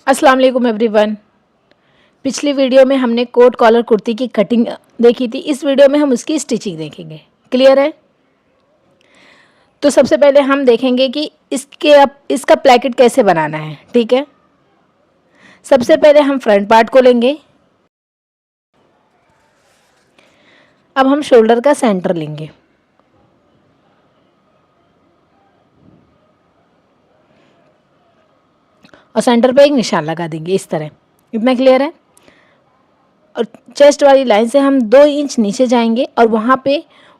अस्सलाम वालेकुम एवरीवन। पिछली वीडियो में हमने कोट कॉलर कुर्ती की कटिंग देखी थी। इस वीडियो में हम उसकी स्टिचिंग देखेंगे। क्लियर है? तो सबसे पहले हम देखेंगे कि इसका प्लैकेट कैसे बनाना है। ठीक है, सबसे पहले हम फ्रंट पार्ट को लेंगे। अब हम शोल्डर का सेंटर लेंगे और सेंटर पे एक निशान लगा देंगे इस तरह। इतना क्लियर है? और चेस्ट वाली लाइन से हम 2 इंच नीचे जाएंगे और वहाँ पे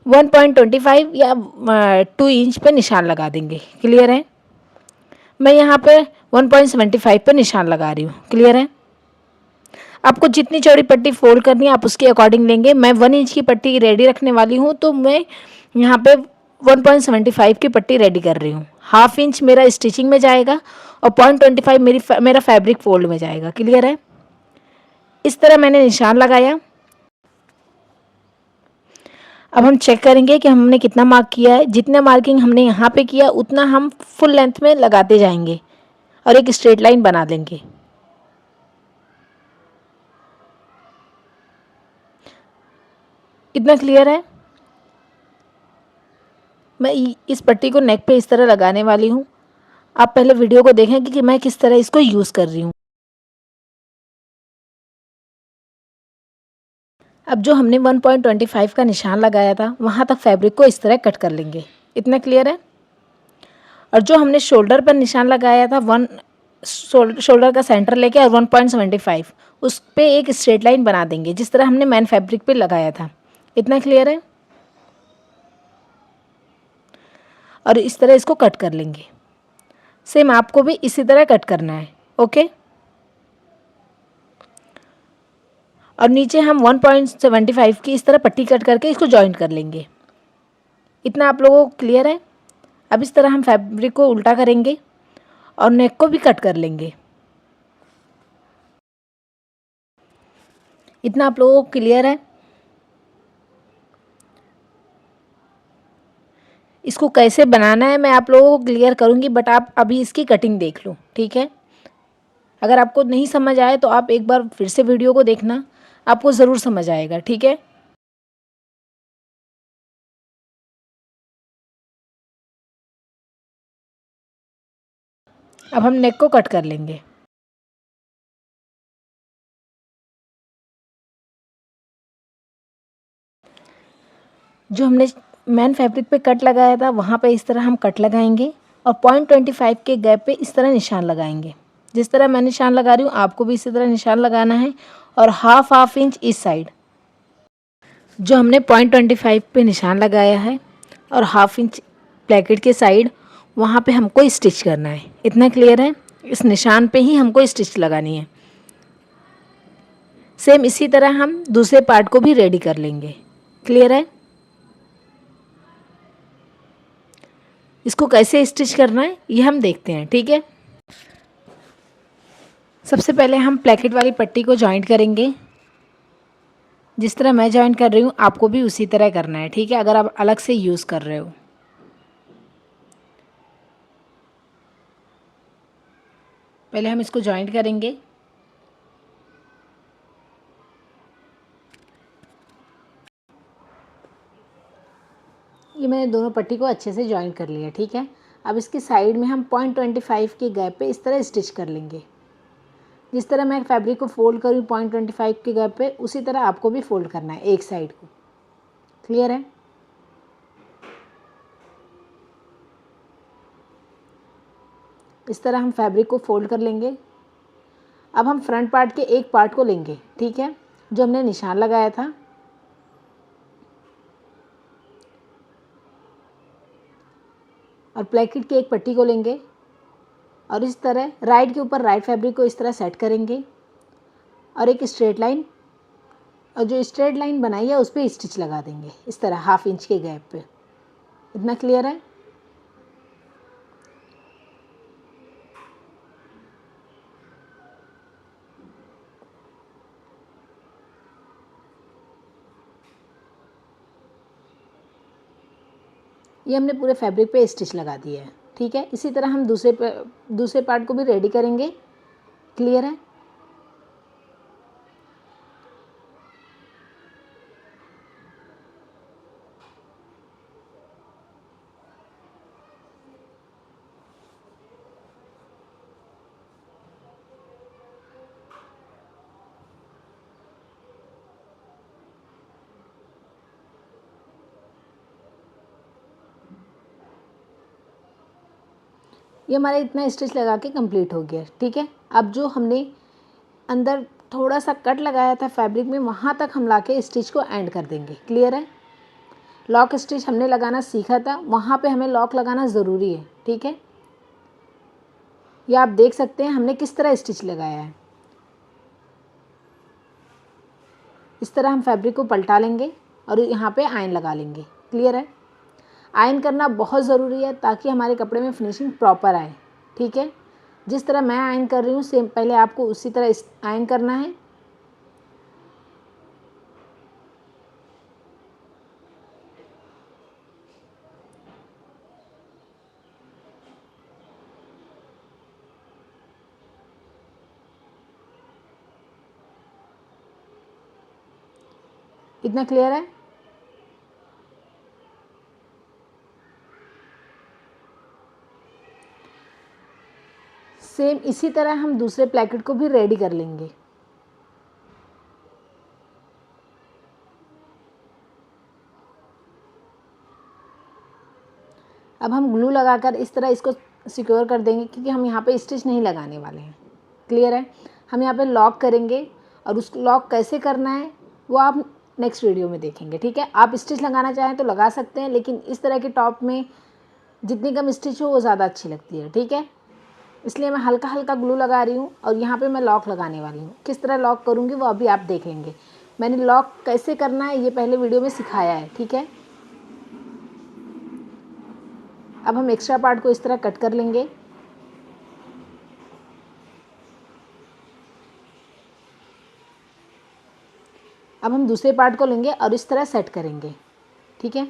1.25 या 2 इंच पे निशान लगा देंगे। क्लियर है? मैं यहाँ पे 1.75 पे निशान लगा रही हूँ। क्लियर है? आपको जितनी चौड़ी पट्टी फोल्ड करनी है आप उसके अकॉर्डिंग लेंगे। मैं 1 इंच की पट्टी रेडी रखने वाली हूँ, तो मैं यहाँ पे 1.75 की पट्टी रेडी कर रही हूँ। हाफ इंच मेरा स्टिचिंग में जाएगा और 0.25 मेरा फैब्रिक फोल्ड में जाएगा। क्लियर है? इस तरह मैंने निशान लगाया। अब हम चेक करेंगे कि हमने कितना मार्क किया है। जितना मार्किंग हमने यहाँ पे किया उतना हम फुल लेंथ में लगाते जाएंगे और एक स्ट्रेट लाइन बना देंगे। इतना क्लियर है? मैं इस पट्टी को नेक पे इस तरह लगाने वाली हूँ। आप पहले वीडियो को देखें कि मैं किस तरह इसको यूज़ कर रही हूँ। अब जो हमने 1.25 का निशान लगाया था वहाँ तक फैब्रिक को इस तरह कट कर लेंगे। इतना क्लियर है? और जो हमने शोल्डर पर निशान लगाया था शोल्डर का सेंटर लेके और 1.75 उस पे एक स्ट्रेट लाइन बना देंगे जिस तरह हमने मैन फैब्रिक पे लगाया था। इतना क्लियर है? और इस तरह इसको कट कर लेंगे। सेम आपको भी इसी तरह कट करना है। ओके। और नीचे हम 1.75 की इस तरह पट्टी कट करके इसको जॉइंट कर लेंगे। इतना आप लोगों को क्लियर है? अब इस तरह हम फैब्रिक को उल्टा करेंगे और नेक को भी कट कर लेंगे। इतना आप लोगों को क्लियर है? इसको कैसे बनाना है मैं आप लोगों को क्लियर करूँगी, बट आप अभी इसकी कटिंग देख लो। ठीक है? अगर आपको नहीं समझ आए तो आप एक बार फिर से वीडियो को देखना, आपको ज़रूर समझ आएगा। ठीक है? अब हम नेक को कट कर लेंगे। जो हमने मैन फैब्रिक पे कट लगाया था वहाँ पे इस तरह हम कट लगाएंगे और 0.25 के गैप पे इस तरह निशान लगाएंगे। जिस तरह मैं निशान लगा रही हूँ आपको भी इसी तरह निशान लगाना है। और हाफ इंच इस साइड जो हमने 0.25 पे निशान लगाया है और हाफ इंच प्लेकेट के साइड वहाँ पे हमको स्टिच करना है। इतना क्लियर है? इस निशान पे ही हमको स्टिच लगानी है। सेम इसी तरह हम दूसरे पार्ट को भी रेडी कर लेंगे। क्लियर है? इसको कैसे स्टिच करना है ये हम देखते हैं। ठीक है? सबसे पहले हम प्लेकेट वाली पट्टी को जॉइंट करेंगे। जिस तरह मैं जॉइंट कर रही हूँ आपको भी उसी तरह करना है। ठीक है? अगर आप अलग से यूज़ कर रहे हो। पहले हम इसको जॉइंट करेंगे। ये मैंने दोनों पट्टी को अच्छे से जॉइंट कर लिया। ठीक है? अब इसकी साइड में हम 0.25 के गैप पे इस तरह स्टिच कर लेंगे। जिस तरह मैं फैब्रिक को फोल्ड करूँ 0.25 के गैप पे उसी तरह आपको भी फोल्ड करना है एक साइड को। क्लियर है? इस तरह हम फैब्रिक को फोल्ड कर लेंगे। अब हम फ्रंट पार्ट के एक पार्ट को लेंगे। ठीक है? जो हमने निशान लगाया था और प्लेकेट की एक पट्टी को लेंगे और इस तरह राइट के ऊपर राइट फैब्रिक को इस तरह सेट करेंगे और एक स्ट्रेट लाइन और जो स्ट्रेट लाइन बनाई है उस पर स्टिच लगा देंगे इस तरह हाफ इंच के गैप पे। इतना क्लियर है? ये हमने पूरे फैब्रिक पे स्टिच लगा दिया है। ठीक है? इसी तरह हम दूसरे पार्ट को भी रेडी करेंगे। क्लियर है? ये हमारा इतना स्टिच लगा के कंप्लीट हो गया, ठीक है। अब जो हमने अंदर थोड़ा सा कट लगाया था फैब्रिक में, वहाँ तक हम लाके स्टिच को एंड कर देंगे। क्लियर है? लॉक स्टिच हमने लगाना सीखा था, वहाँ पे हमें लॉक लगाना ज़रूरी है, ठीक है। ये आप देख सकते हैं हमने किस तरह स्टिच लगाया है। इस तरह हम फैब्रिक को पलटा लेंगे और यहाँ पे आयन लगा लेंगे। क्लियर है? आयन करना बहुत ज़रूरी है ताकि हमारे कपड़े में फिनिशिंग प्रॉपर आए, ठीक है। जिस तरह मैं आयन कर रही हूँ सेम पहले आपको उसी तरह आयन करना है। इतना क्लियर है? सेम इसी तरह हम दूसरे प्लेकेट को भी रेडी कर लेंगे। अब हम ग्लू लगाकर इस तरह इसको सिक्योर कर देंगे क्योंकि हम यहाँ पे स्टिच नहीं लगाने वाले हैं। क्लियर है? हम यहाँ पे लॉक करेंगे और उस लॉक कैसे करना है वो आप नेक्स्ट वीडियो में देखेंगे, ठीक है। आप स्टिच लगाना चाहें तो लगा सकते हैं, लेकिन इस तरह के टॉप में जितनी कम स्टिच हो वो ज़्यादा अच्छी लगती है, ठीक है। इसलिए मैं हल्का हल्का ग्लू लगा रही हूँ और यहाँ पे मैं लॉक लगाने वाली हूँ। किस तरह लॉक करूँगी वो अभी आप देखेंगे। मैंने लॉक कैसे करना है ये पहले वीडियो में सिखाया है, ठीक है। अब हम एक्स्ट्रा पार्ट को इस तरह कट कर लेंगे। अब हम दूसरे पार्ट को लेंगे और इस तरह सेट करेंगे, ठीक है।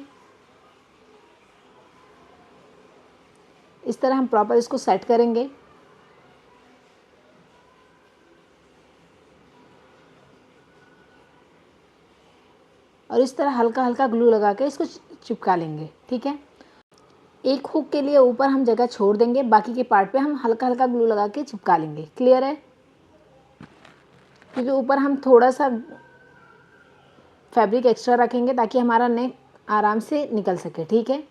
इस तरह हम प्रॉपर इसको सेट करेंगे। और इस तरह हल्का हल्का ग्लू लगा के इसको चिपका लेंगे, ठीक है। एक हुक के लिए ऊपर हम जगह छोड़ देंगे, बाकी के पार्ट पे हम हल्का हल्का ग्लू लगा के चिपका लेंगे। क्लियर है? क्योंकि ऊपर हम थोड़ा सा फैब्रिक एक्स्ट्रा रखेंगे ताकि हमारा नेक आराम से निकल सके, ठीक है।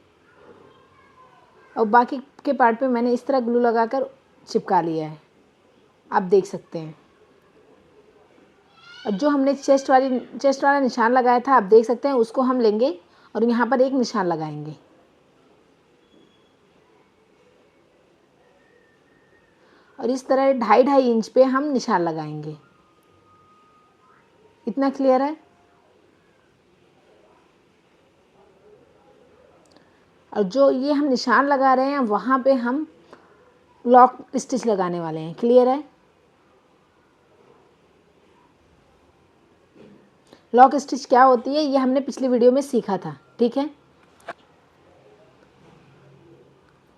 और बाकी के पार्ट पे मैंने इस तरह ग्लू लगाकर चिपका लिया है, आप देख सकते हैं। अब जो हमने चेस्ट वाला निशान लगाया था आप देख सकते हैं, उसको हम लेंगे और यहाँ पर एक निशान लगाएंगे। और इस तरह 2.5 इंच पे हम निशान लगाएंगे। इतना क्लियर है? और जो ये हम निशान लगा रहे हैं वहाँ पे हम लॉक स्टिच लगाने वाले हैं। क्लियर है? लॉक स्टिच क्या होती है ये हमने पिछली वीडियो में सीखा था, ठीक है।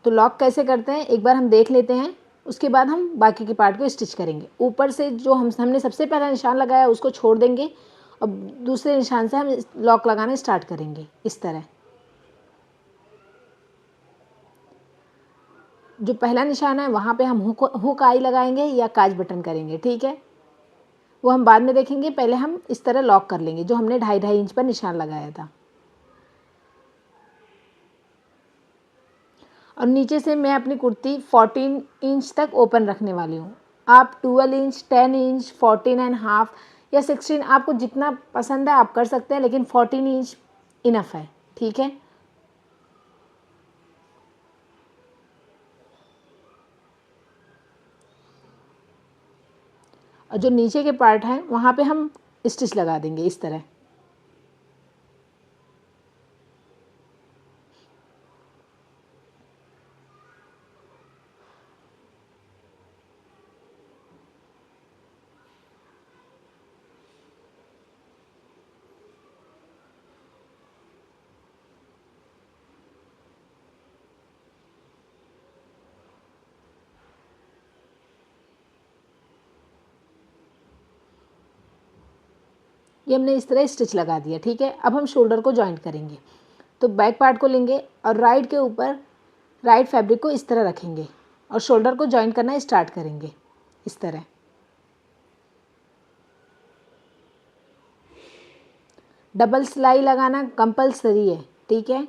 तो लॉक कैसे करते हैं एक बार हम देख लेते हैं, उसके बाद हम बाकी के पार्ट को स्टिच करेंगे। ऊपर से जो हमने सबसे पहला निशान लगाया उसको छोड़ देंगे और दूसरे निशान से हम लॉक लगाना स्टार्ट करेंगे। इस तरह जो पहला निशान है वहाँ पे हम हुक आई लगाएंगे या काज बटन करेंगे, ठीक है। वो हम बाद में देखेंगे, पहले हम इस तरह लॉक कर लेंगे जो हमने 2.5 इंच पर निशान लगाया था। और नीचे से मैं अपनी कुर्ती 14 इंच तक ओपन रखने वाली हूँ। आप 12 इंच, 10 इंच, 14.5 या 16 आपको जितना पसंद है आप कर सकते हैं, लेकिन 14 इंच इनफ है, ठीक है। और जो नीचे के पार्ट हैं वहाँ पे हम स्टिच लगा देंगे इस तरह। ये हमने इस तरह स्टिच लगा दिया। ठीक है, अब हम शोल्डर को जॉइंट करेंगे। तो बैक पार्ट को लेंगे और राइट के ऊपर राइट फैब्रिक को इस तरह रखेंगे और शोल्डर को जॉइंट करना स्टार्ट करेंगे इस तरह। डबल सिलाई लगाना कंपलसरी है। ठीक है,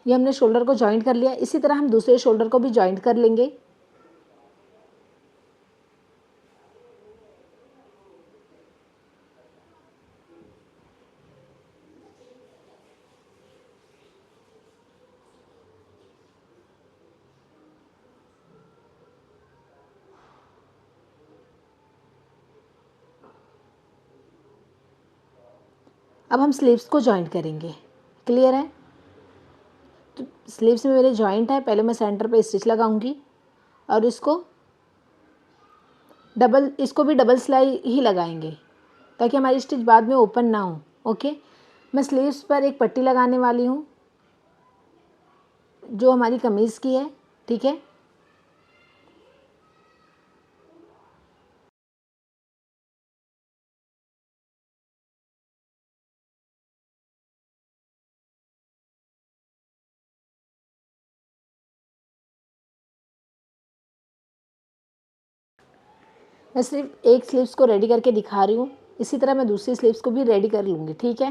ये हमने शोल्डर को जॉइंट कर लिया। इसी तरह हम दूसरे शोल्डर को भी जॉइंट कर लेंगे। अब हम स्लीव्स को जॉइंट करेंगे। क्लियर है? तो स्लीव्स में मेरे जॉइंट है। पहले मैं सेंटर पे स्टिच लगाऊंगी और इसको भी डबल सिलाई ही लगाएंगे ताकि हमारी स्टिच बाद में ओपन ना हो। ओके, मैं स्लीव्स पर एक पट्टी लगाने वाली हूँ जो हमारी कमीज़ की है। ठीक है, मैं सिर्फ एक स्लीव्स को रेडी करके दिखा रही हूँ। इसी तरह मैं दूसरी स्लीव्स को भी रेडी कर लूँगी। ठीक है,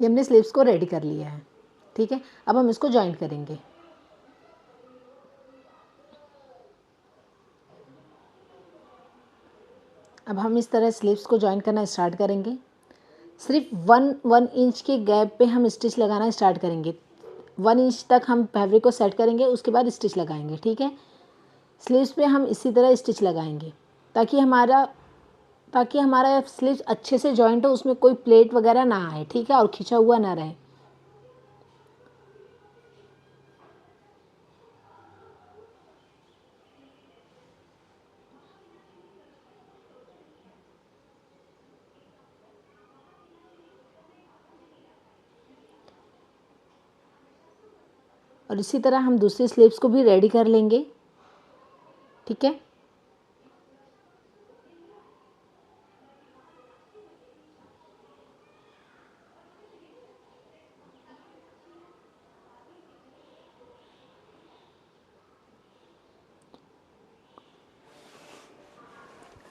ये हमने स्लीव्स को रेडी कर लिया है। ठीक है, अब हम इसको जॉइंट करेंगे। अब हम इस तरह स्लीव्स को जॉइंट करना स्टार्ट करेंगे। सिर्फ वन इंच के गैप पे हम स्टिच लगाना स्टार्ट करेंगे। 1 इंच तक हम फैब्रिक को सेट करेंगे, उसके बाद स्टिच लगाएंगे। ठीक है, स्लीव्स पे हम इसी तरह स्टिच लगाएंगे ताकि हमारा स्लीव्स अच्छे से जॉइंट हो, उसमें कोई प्लेट वगैरह ना आए। ठीक है, और खिंचा हुआ ना रहे। और इसी तरह हम दूसरी स्लीव्स को भी रेडी कर लेंगे। ठीक है,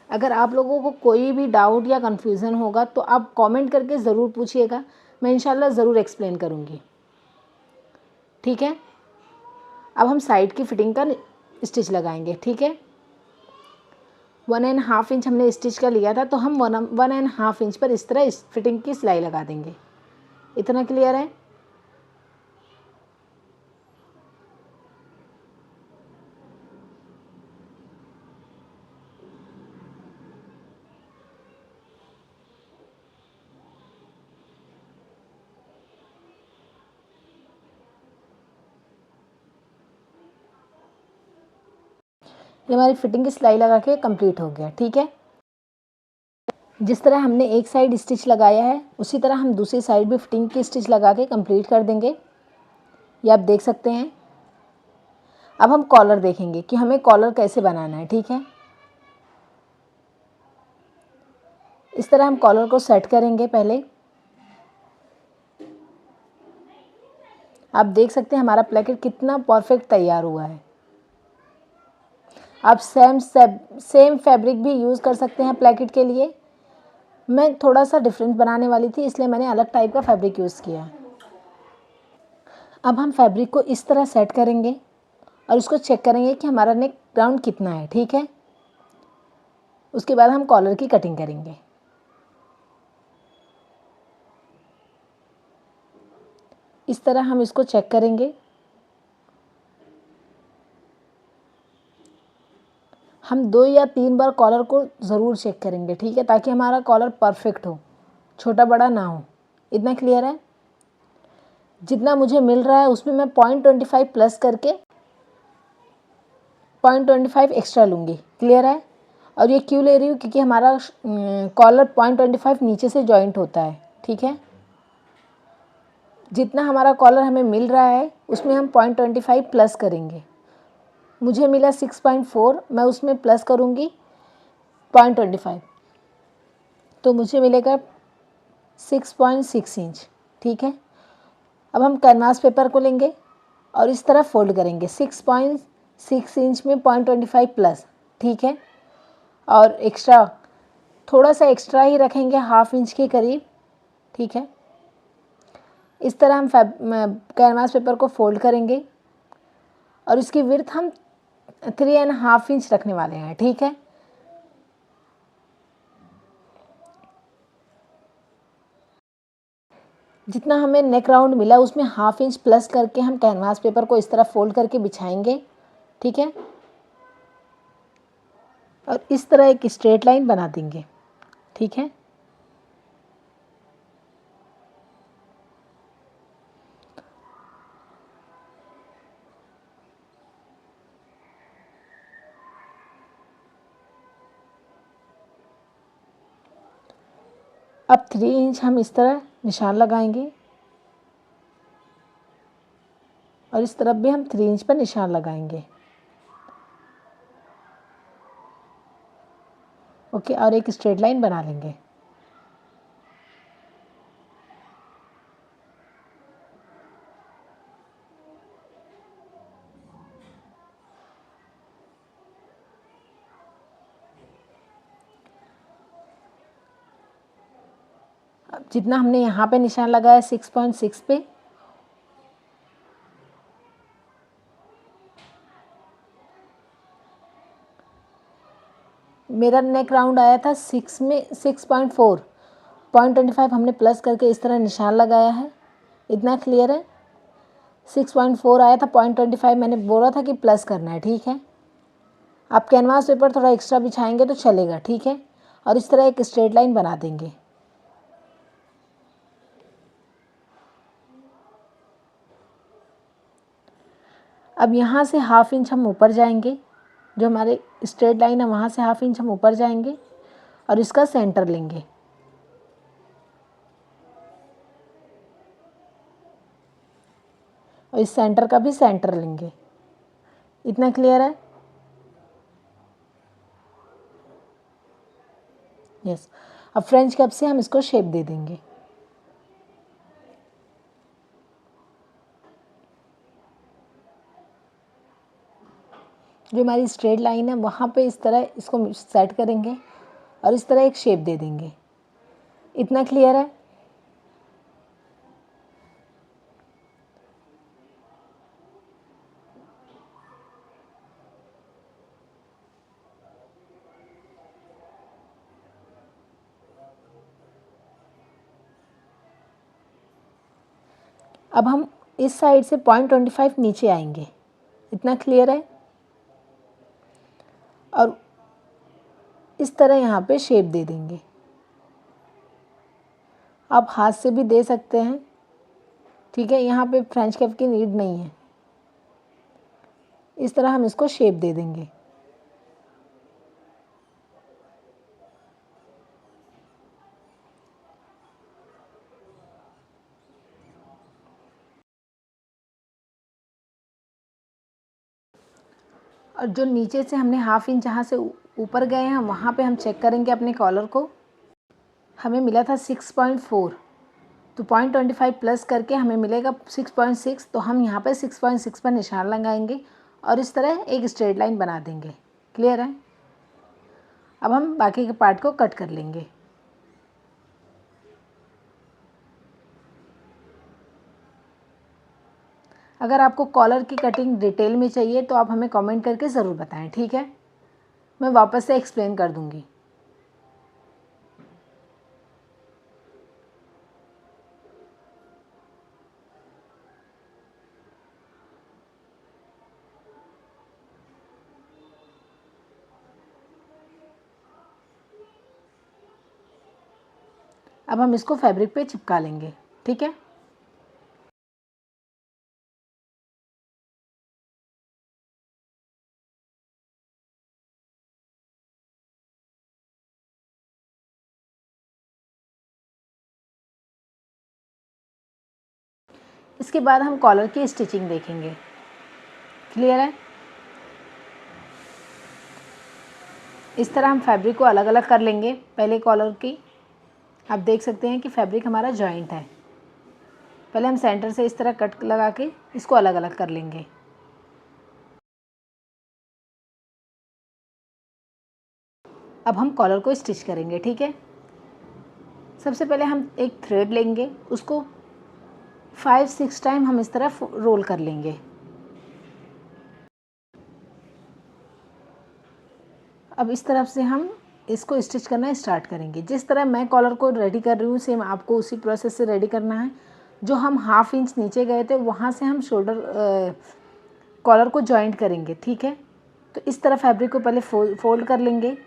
अगर आप लोगों को कोई भी डाउट या कन्फ्यूज़न होगा तो आप कमेंट करके ज़रूर पूछिएगा, मैं इंशाल्लाह ज़रूर एक्सप्लेन करूँगी। ठीक है, अब हम साइड की फिटिंग का स्टिच लगाएंगे। ठीक है, 1.5 इंच हमने स्टिच का लिया था, तो हम 1.5 इंच पर इस तरह इस फिटिंग की सिलाई लगा देंगे। इतना क्लियर है? ये हमारी फिटिंग की सिलाई लगा के कंप्लीट हो गया। ठीक है, जिस तरह हमने एक साइड स्टिच लगाया है उसी तरह हम दूसरी साइड भी फिटिंग की स्टिच लगा के कंप्लीट कर देंगे। ये आप देख सकते हैं। अब हम कॉलर देखेंगे कि हमें कॉलर कैसे बनाना है। ठीक है, इस तरह हम कॉलर को सेट करेंगे। पहले आप देख सकते हैं हमारा प्लेकेट कितना परफेक्ट तैयार हुआ है। आप सेम फैब्रिक भी यूज़ कर सकते हैं प्लेकेट के लिए। मैं थोड़ा सा डिफरेंट बनाने वाली थी, इसलिए मैंने अलग टाइप का फैब्रिक यूज़ किया। अब हम फैब्रिक को इस तरह सेट करेंगे और इसको चेक करेंगे कि हमारा नेक राउंड कितना है। ठीक है, उसके बाद हम कॉलर की कटिंग करेंगे। इस तरह हम इसको चेक करेंगे। हम 2 या 3 बार कॉलर को ज़रूर चेक करेंगे। ठीक है, ताकि हमारा कॉलर परफेक्ट हो, छोटा बड़ा ना हो। इतना क्लियर है? जितना मुझे मिल रहा है उसमें मैं 0.25 प्लस करके 0.25 एक्स्ट्रा लूँगी। क्लियर है? और ये क्यों ले रही हूँ, क्योंकि हमारा कॉलर 0.25 नीचे से जॉइंट होता है, ठीक है। जितना हमारा कॉलर हमें मिल रहा है उसमें हम 0.25 प्लस करेंगे। मुझे मिला 6.4, मैं उसमें प्लस करूँगी 0.25, तो मुझे मिलेगा 6.6 इंच, ठीक है। अब हम कैनवास पेपर को लेंगे और इस तरह फोल्ड करेंगे 6.6 इंच में 0.25 प्लस, ठीक है। और एक्स्ट्रा, थोड़ा सा एक्स्ट्रा ही रखेंगे, हाफ इंच के करीब, ठीक है। इस तरह हम कैनवास पेपर को फोल्ड करेंगे और इसकी विड्थ हम 3.5 इंच रखने वाले हैं, ठीक है। जितना हमें नेक राउंड मिला उसमें हाफ इंच प्लस करके हम कैनवास पेपर को इस तरह फोल्ड करके बिछाएंगे, ठीक है। और इस तरह एक स्ट्रेट लाइन बना देंगे, ठीक है। अब 3 इंच हम इस तरह निशान लगाएंगे और इस तरफ भी हम 3 इंच पर निशान लगाएंगे, ओके। और एक स्ट्रेट लाइन बना लेंगे। अब जितना हमने यहाँ पे निशान लगाया 6.6 पे, मेरा नेक राउंड आया था 6 में 6.4, 0.25 हमने प्लस करके इस तरह निशान लगाया है। इतना क्लियर है। 6.4 आया था, 0.25 मैंने बोला था कि प्लस करना है, ठीक है। आप कैनवास पेपर थोड़ा एक्स्ट्रा बिछाएंगे तो चलेगा, ठीक है। और इस तरह एक स्ट्रेट लाइन बना देंगे। अब यहाँ से हाफ इंच हम ऊपर जाएंगे, जो हमारे स्ट्रेट लाइन है वहाँ से हाफ इंच हम ऊपर जाएंगे और इसका सेंटर लेंगे। और इस सेंटर का भी सेंटर लेंगे। इतना क्लियर है? यस। अब फ्रेंच कप से हम इसको शेप दे देंगे। जो हमारी स्ट्रेट लाइन है वहाँ पे इस तरह इसको सेट करेंगे और इस तरह एक शेप दे देंगे। इतना क्लियर है? अब हम इस साइड से 0.25 नीचे आएंगे। इतना क्लियर है? और इस तरह यहाँ पे शेप दे देंगे। आप हाथ से भी दे सकते हैं, ठीक है। यहाँ पे फ्रेंच कप की नीड नहीं है। इस तरह हम इसको शेप दे देंगे। और जो नीचे से हमने हाफ इंच जहाँ से ऊपर गए हैं वहाँ पे हम चेक करेंगे अपने कॉलर को। हमें मिला था 6.4, तो 0.25 प्लस करके हमें मिलेगा 6.6, तो हम यहाँ पे 6.6 पर निशान लगाएंगे और इस तरह एक स्ट्रेट लाइन बना देंगे। क्लियर है? अब हम बाकी के पार्ट को कट कर लेंगे। अगर आपको कॉलर की कटिंग डिटेल में चाहिए तो आप हमें कमेंट करके ज़रूर बताएं, ठीक है। मैं वापस से एक्सप्लेन कर दूँगी। अब हम इसको फैब्रिक पे चिपका लेंगे, ठीक है। इसके बाद हम कॉलर की स्टिचिंग देखेंगे। क्लियर है? इस तरह हम फैब्रिक को अलग अलग कर लेंगे। पहले कॉलर की आप देख सकते हैं कि फैब्रिक हमारा जॉइंट है। पहले हम सेंटर से इस तरह कट लगा के इसको अलग अलग कर लेंगे। अब हम कॉलर को स्टिच करेंगे। ठीक है, सबसे पहले हम एक थ्रेड लेंगे, उसको 5-6 टाइम हम इस तरह रोल कर लेंगे। अब इस तरफ से हम इसको स्टिच करना स्टार्ट करेंगे। जिस तरह मैं कॉलर को रेडी कर रही हूँ सेम आपको उसी प्रोसेस से रेडी करना है। जो हम 1/2 इंच नीचे गए थे वहाँ से हम शोल्डर कॉलर को जॉइंट करेंगे। ठीक है, तो इस तरह फैब्रिक को पहले फोल्ड कर लेंगे।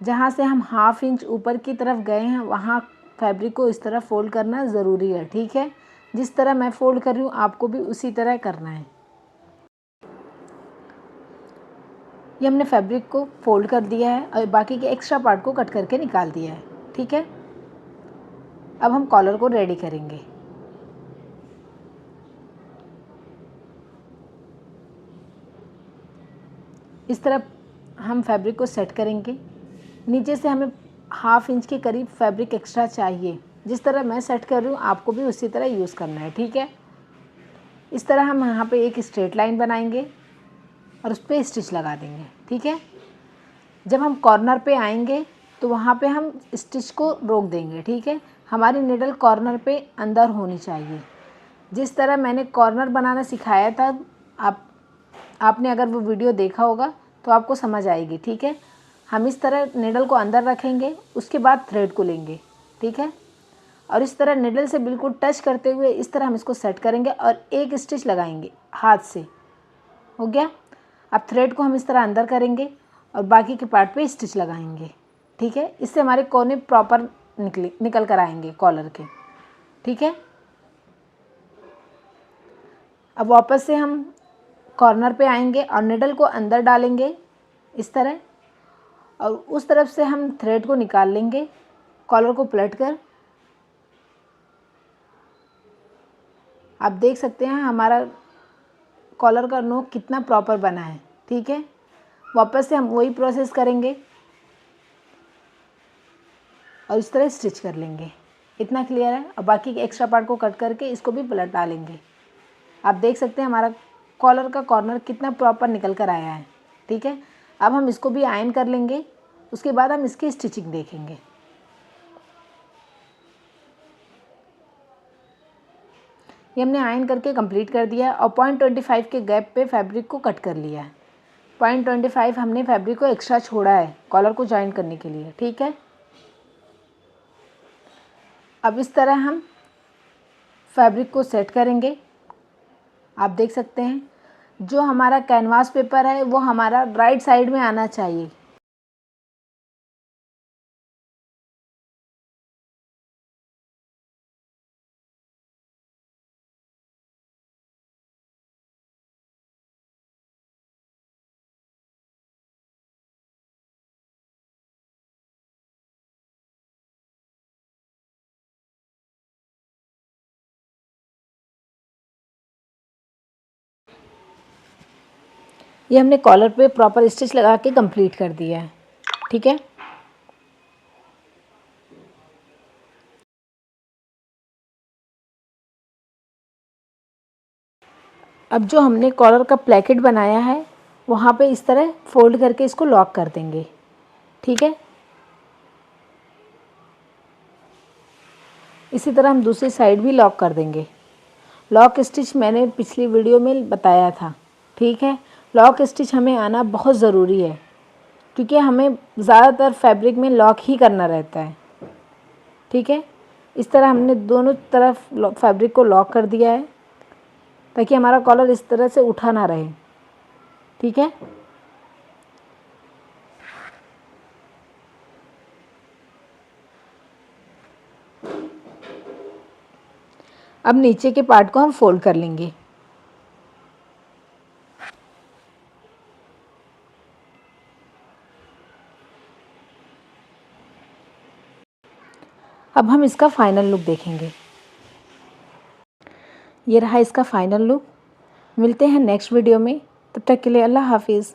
जहाँ से हम 1/2 इंच ऊपर की तरफ गए हैं वहाँ फैब्रिक को इस तरह फोल्ड करना ज़रूरी है। ठीक है, जिस तरह मैं फोल्ड कर रही हूँ आपको भी उसी तरह करना है। ये हमने फैब्रिक को फोल्ड कर दिया है और बाकी के एक्स्ट्रा पार्ट को कट करके निकाल दिया है। ठीक है, अब हम कॉलर को रेडी करेंगे। इस तरह हम फैब्रिक को सेट करेंगे। नीचे से हमें 1/2 इंच के करीब फैब्रिक एक्स्ट्रा चाहिए। जिस तरह मैं सेट कर रही हूँ आपको भी उसी तरह यूज़ करना है। ठीक है, इस तरह हम यहाँ पे एक स्ट्रेट लाइन बनाएंगे और उस पर स्टिच लगा देंगे। ठीक है, जब हम कॉर्नर पे आएंगे तो वहाँ पे हम स्टिच को रोक देंगे। ठीक है, हमारी निडल कॉर्नर पे अंदर होनी चाहिए। जिस तरह मैंने कॉर्नर बनाना सिखाया था आपने अगर वो वीडियो देखा होगा तो आपको समझ आएगी। ठीक है, हम इस तरह निडल को अंदर रखेंगे, उसके बाद थ्रेड को लेंगे। ठीक है, और इस तरह निडल से बिल्कुल टच करते हुए इस तरह हम इसको सेट करेंगे और एक स्टिच लगाएंगे हाथ से। हो गया। अब थ्रेड को हम इस तरह अंदर करेंगे और बाकी के पार्ट पे स्टिच लगाएंगे। ठीक है, इससे हमारे कोने प्रॉपर निकल कर आएंगे कॉलर के। ठीक है, अब वापस से हम कॉर्नर पे आएंगे और निडल को अंदर डालेंगे इस तरह, और उस तरफ से हम थ्रेड को निकाल लेंगे कॉलर को पलट कर। आप देख सकते हैं हमारा कॉलर का नोक कितना प्रॉपर बना है। ठीक है, वापस से हम वही प्रोसेस करेंगे और इस तरह स्टिच कर लेंगे। इतना क्लियर है? अब बाकी के एक्स्ट्रा पार्ट को कट करके इसको भी पलट डालेंगे। आप देख सकते हैं हमारा कॉलर का कॉर्नर कितना प्रॉपर निकल कर आया है। ठीक है, अब हम इसको भी आयरन कर लेंगे, उसके बाद हम इसकी स्टिचिंग देखेंगे। ये हमने आयरन करके कंप्लीट कर दिया है और 0.25 के गैप पे फैब्रिक को कट कर लिया है। 0.25 हमने फैब्रिक को एक्स्ट्रा छोड़ा है कॉलर को जॉइन करने के लिए। ठीक है, अब इस तरह हम फैब्रिक को सेट करेंगे। आप देख सकते हैं जो हमारा कैनवास पेपर है वो हमारा राइट साइड में आना चाहिए। ये हमने कॉलर पे प्रॉपर स्टिच लगा के कंप्लीट कर दिया है। ठीक है, अब जो हमने कॉलर का प्लेकेट बनाया है वहाँ पे इस तरह फोल्ड करके इसको लॉक कर देंगे। ठीक है, इसी तरह हम दूसरी साइड भी लॉक कर देंगे। लॉक स्टिच मैंने पिछली वीडियो में बताया था। ठीक है, लॉक स्टिच हमें आना बहुत ज़रूरी है क्योंकि हमें ज़्यादातर फैब्रिक में लॉक ही करना रहता है। ठीक है, इस तरह हमने दोनों तरफ फैब्रिक को लॉक कर दिया है ताकि हमारा कॉलर इस तरह से उठा ना रहे। ठीक है, अब नीचे के पार्ट को हम फोल्ड कर लेंगे। अब हम इसका फाइनल लुक देखेंगे। ये रहा इसका फाइनल लुक। मिलते हैं नेक्स्ट वीडियो में, तब तक के लिए अल्लाह हाफिज़।